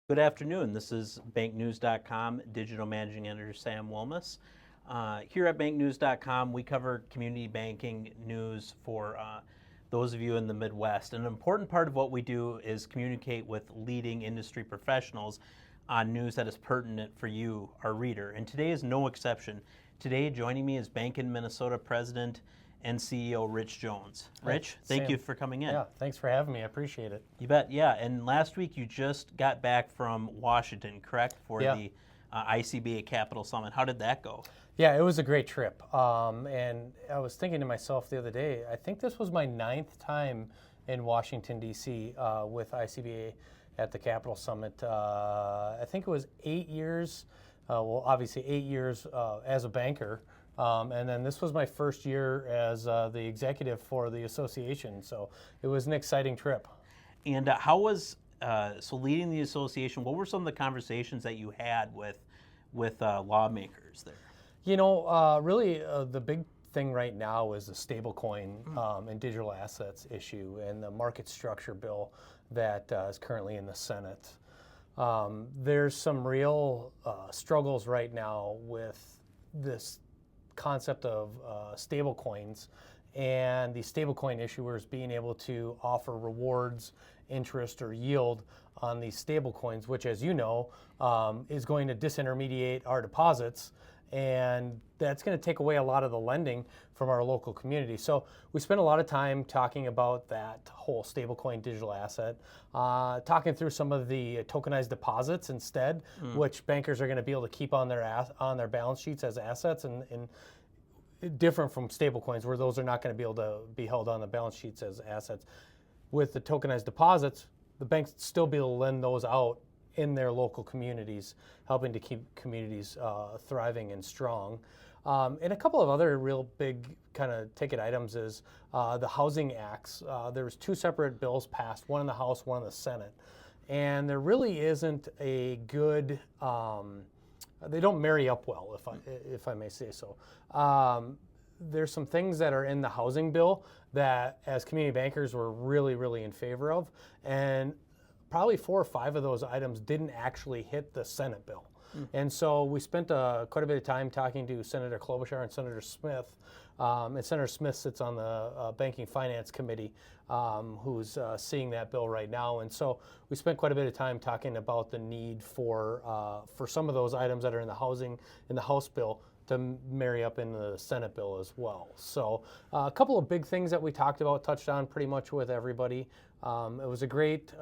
Good afternoon. This is banknews.com digital managing editor Sam Wilmus. Here at banknews.com, we cover community banking news for those of you in the Midwest. And an important part of what we do is communicate with leading industry professionals on news that is pertinent for you, our reader. And today is no exception. Today, joining me is BankIn Minnesota President and CEO Rich Jones. Rich, thank you for coming in. Yeah, thanks for having me. I appreciate it. You bet. Yeah, and last week you just got back from Washington, correct, for the ICBA Capital Summit. How did that go? Yeah, it was a great trip. And I was thinking to myself the other day, I think this was my 9th time in Washington, D.C. With ICBA at the Capital Summit. I think it was 8 years, obviously 8 years as a banker. And then this was my first year as the executive for the association, so it was an exciting trip. And how was, so leading the association, what were some of the conversations that you had with lawmakers there? You know, really the big thing right now is the stablecoin and digital assets issue and the market structure bill that is currently in the Senate. There's some real struggles right now with this concept of stable coins and the stablecoin issuers being able to offer rewards, interest, or yield on these stable coins, which, as you know, is going to disintermediate our deposits, and that's going to take away a lot of the lending from our local community. So we spent a lot of time talking about that whole stablecoin digital asset, talking through some of the tokenized deposits instead, which bankers are going to be able to keep on their balance sheets as assets, and different from stablecoins where those are not going to be able to be held on the balance sheets as assets. With the tokenized deposits, the banks still be able to lend those out in their local communities, helping to keep communities thriving and strong. And a couple of other real big kind of ticket items is the housing acts. There was 2 separate bills passed, one in the House, one in the Senate. And there really isn't a good, they don't marry up well, if I may say so. There's some things that are in the housing bill that as community bankers we're really, really in favor of. And probably 4 or 5 of those items didn't actually hit the Senate bill. And so we spent quite a bit of time talking to Senator Klobuchar and Senator Smith. And Senator Smith sits on the Banking Finance Committee, who's seeing that bill right now. And so we spent quite a bit of time talking about the need for some of those items that are in the House bill to marry up in the Senate bill as well. So a couple of big things that we talked about, touched on pretty much with everybody. It was a great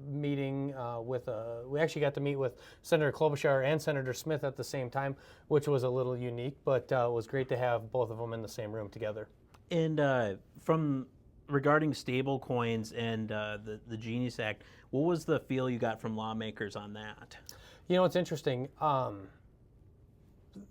meeting we actually got to meet with Senator Klobuchar and Senator Smith at the same time, which was a little unique, but it was great to have both of them in the same room together. And regarding stable coins and the Genius Act, what was the feel you got from lawmakers on that? You know, it's interesting.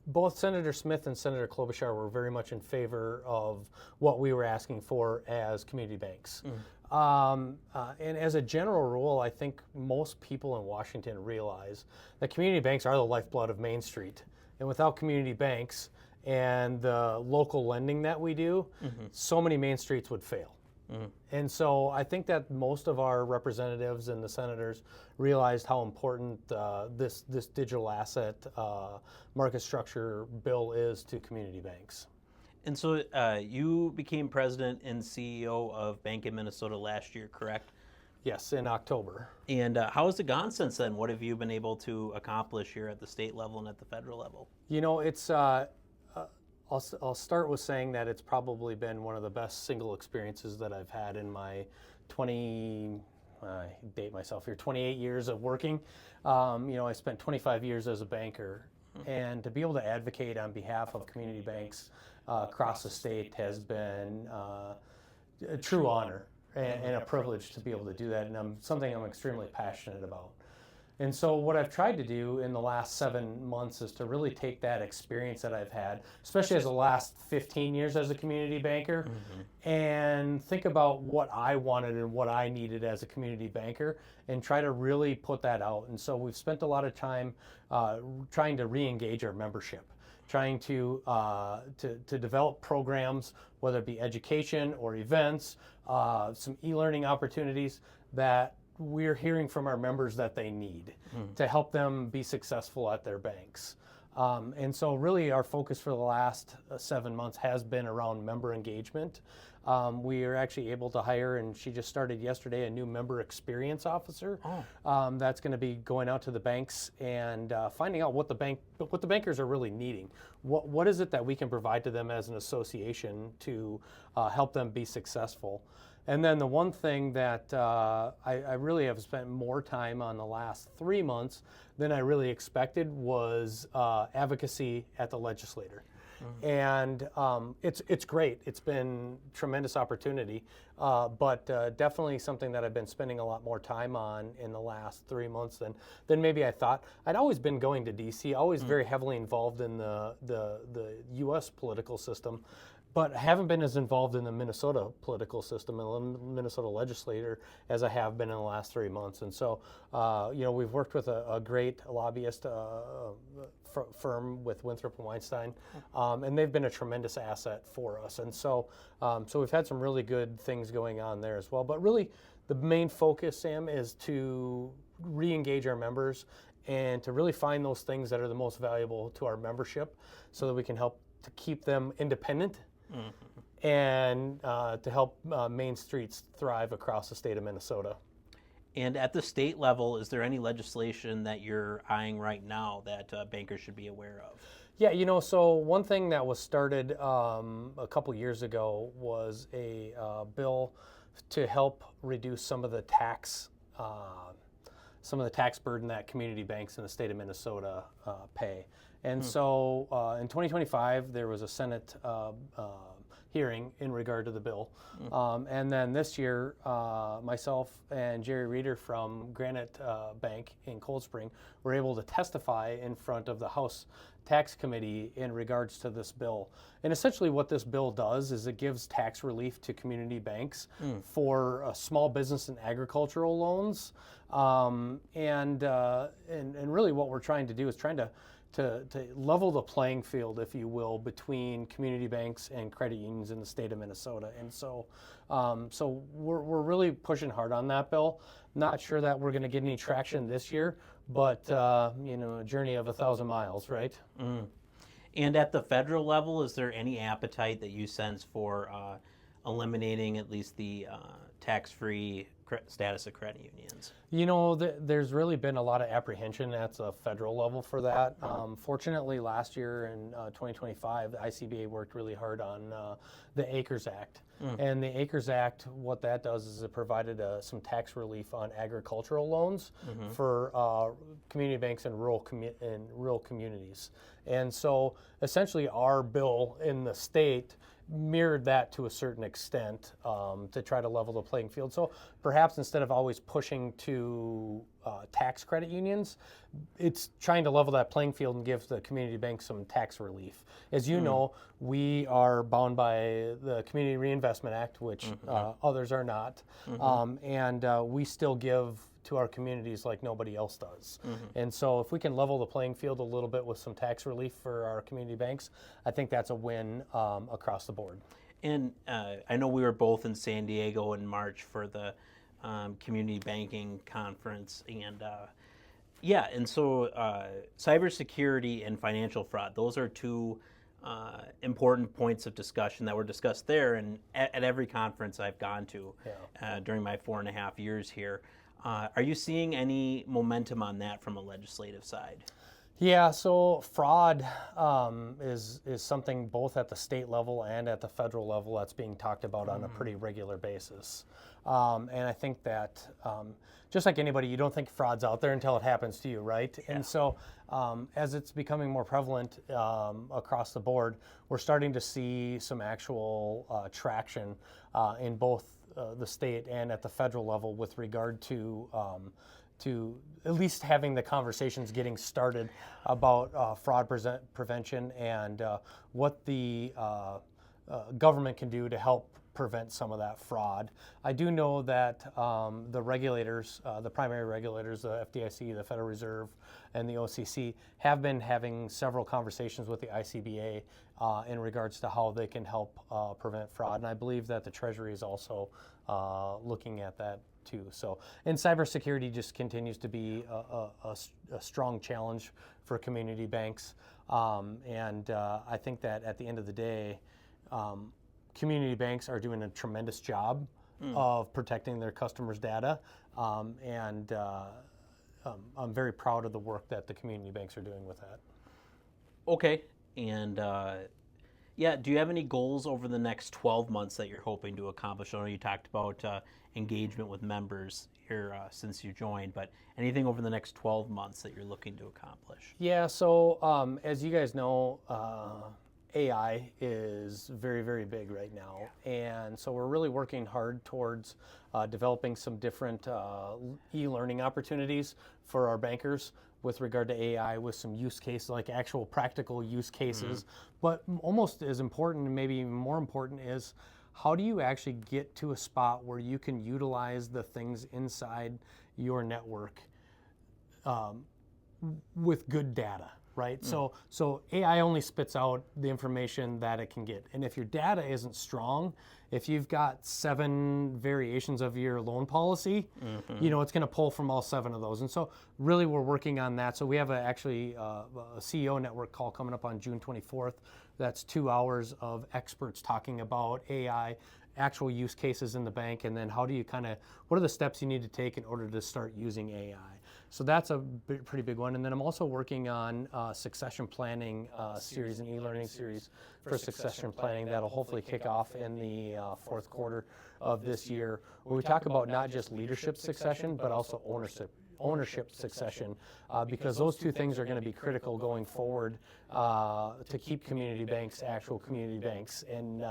Both Senator Smith and Senator Klobuchar were very much in favor of what we were asking for as community banks. And as a general rule, I think most people in Washington realize that community banks are the lifeblood of Main Street. And without community banks and the local lending that we do, so many Main Streets would fail. And so I think that most of our representatives and the senators realized how important this digital asset market structure bill is to community banks. And so you became president and CEO of BankIn Minnesota last year, correct? Yes, in October. And how has it gone since then? What have you been able to accomplish here at the state level and at the federal level? You know, it's I'll start with saying that it's probably been one of the best single experiences that I've had in my 28 years of working. You know, I spent 25 years as a banker, and to be able to advocate on behalf of community banks across the state has been a true honor and a privilege to be able to do that, and something I'm extremely passionate about. And so what I've tried to do in the last 7 months is to really take that experience that I've had, especially as the last 15 years as a community banker, and think about what I wanted and what I needed as a community banker and try to really put that out. And so we've spent a lot of time trying to re-engage our membership, trying to develop programs, whether it be education or events, some e-learning opportunities that we're hearing from our members that they need to help them be successful at their banks. And so really our focus for the last 7 months has been around member engagement. We are actually able to hire, and she just started yesterday, a new member experience officer. That's going to be going out to the banks and finding out what the bankers are really needing. What is it that we can provide to them as an association to help them be successful? And then the one thing that I really have spent more time on the last 3 months than I really expected was advocacy at the legislature. And it's great. It's been tremendous opportunity, but definitely something that I've been spending a lot more time on in the last 3 months than maybe I thought. I'd always been going to D.C., always very heavily involved in the U.S. political system, but I haven't been as involved in the Minnesota political system and the Minnesota legislature as I have been in the last 3 months. And so, we've worked with a great lobbyist firm with Winthrop and Weinstein, and they've been a tremendous asset for us. And so, we've had some really good things going on there as well. But really, the main focus, Sam, is to re-engage our members and to really find those things that are the most valuable to our membership so that we can help to keep them independent and to help Main Streets thrive across the state of Minnesota. And at the state level, is there any legislation that you're eyeing right now that bankers should be aware of? Yeah, so one thing that was started a couple years ago was a bill to help reduce some of the tax burden that community banks in the state of Minnesota pay. And so in 2025, there was a Senate hearing in regard to the bill. And then this year, myself and Jerry Reeder from Granite Bank in Cold Spring were able to testify in front of the House Tax Committee in regards to this bill. And essentially what this bill does is it gives tax relief to community banks for small business and agricultural loans. And really what we're trying to do is trying to level the playing field, if you will, between community banks and credit unions in the state of Minnesota. And so we're really pushing hard on that bill. Not sure that we're going to get any traction this year, but a journey of 1,000 miles, right? And at the federal level, is there any appetite that you sense for eliminating at least the tax-free status of credit unions? There's really been a lot of apprehension at the federal level for that. Fortunately, last year in 2025, the ICBA worked really hard on the ACRES Act. And the ACRES Act, what that does is it provided some tax relief on agricultural loans for community banks in rural communities. And so essentially our bill in the state mirrored that to a certain extent to try to level the playing field. So perhaps instead of always pushing to tax credit unions, it's trying to level that playing field and give the community banks some tax relief. As you know, we are bound by the Community Reinvestment Act, which others are not, and we still give to our communities like nobody else does. And so if we can level the playing field a little bit with some tax relief for our community banks, I think that's a win across the board. And I know we were both in San Diego in March for the community banking conference, and and so cybersecurity and financial fraud, those are two important points of discussion that were discussed there and at every conference I've gone to during my 4.5 years here. Are you seeing any momentum on that from a legislative side? Yeah, so fraud is something both at the state level and at the federal level that's being talked about on a pretty regular basis. And I think that just like anybody, you don't think fraud's out there until it happens to you, right? Yeah. And so as it's becoming more prevalent across the board, we're starting to see some actual traction in both the state and at the federal level with regard to at least having the conversations getting started about fraud prevention and what the government can do to help prevent some of that fraud. I do know that the regulators, the primary regulators, the FDIC, the Federal Reserve, and the OCC have been having several conversations with the ICBA in regards to how they can help prevent fraud. And I believe that the Treasury is also looking at that too. So, and cybersecurity just continues to be a strong challenge for community banks. I think that at the end of the day, community banks are doing a tremendous job of protecting their customers' data. I'm very proud of the work that the community banks are doing with that. Okay. And yeah, do you have any goals over the next 12 months that you're hoping to accomplish? I know you talked about engagement with members here since you joined, but anything over the next 12 months that you're looking to accomplish? Yeah, so as you guys know, AI is very, very big right now. And so we're really working hard towards developing some different e-learning opportunities for our bankers with regard to AI, with some use cases, like actual practical use cases. But almost as important, and maybe even more important, is how do you actually get to a spot where you can utilize the things inside your network with good data, right? So AI only spits out the information that it can get. And if your data isn't strong, if you've got 7 variations of your loan policy, you know, it's going to pull from all 7 of those. And so really we're working on that. So we have actually a CEO network call coming up on June 24th. That's 2 hours of experts talking about AI, actual use cases in the bank, and then how do you what are the steps you need to take in order to start using AI. So that's a pretty big one. And then I'm also working on succession planning series, an e-learning series for succession planning that'll hopefully kick off in the 4th quarter of this year, where we talk about not just leadership succession, but also ownership succession, because those 2 things are going to be critical going forward to keep community banks actual community banks, and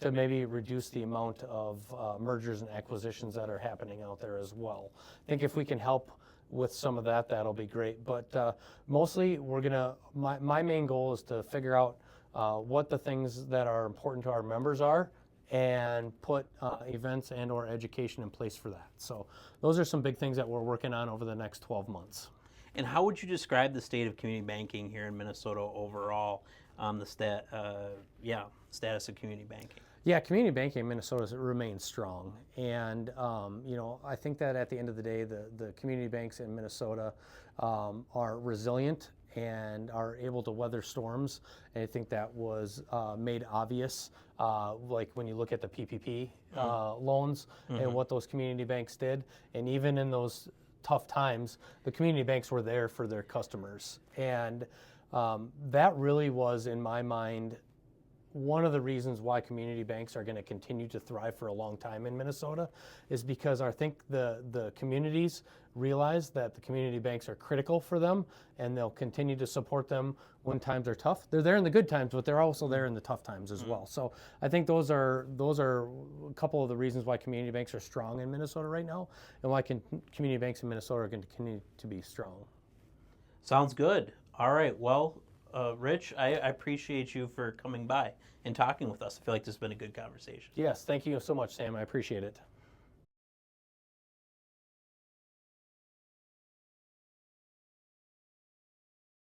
to maybe reduce the amount of mergers and acquisitions that are happening out there as well. I think if we can help with some of that, that'll be great. But mostly my main goal is to figure out what the things that are important to our members are, and put events and or education in place for that. So those are some big things that we're working on over the next 12 months. And how would you describe the state of community banking here in Minnesota overall, the status of community banking? Yeah, community banking in Minnesota remains strong. And you know, I think that at the end of the day, the community banks in Minnesota are resilient and are able to weather storms. And I think that was made obvious, like when you look at the PPP loans and what those community banks did. And even in those tough times, the community banks were there for their customers. And that really was, in my mind, one of the reasons why community banks are going to continue to thrive for a long time in Minnesota, is because I think the communities realize that the community banks are critical for them, and they'll continue to support them when times are tough. They're there in the good times, but they're also there in the tough times as well. So I think those are a couple of the reasons why community banks are strong in Minnesota right now, and why community banks in Minnesota are going to continue to be strong. Sounds good. All right. Well, Rich, I appreciate you for coming by and talking with us. I feel like this has been a good conversation. Yes, thank you so much, Sam. I appreciate it.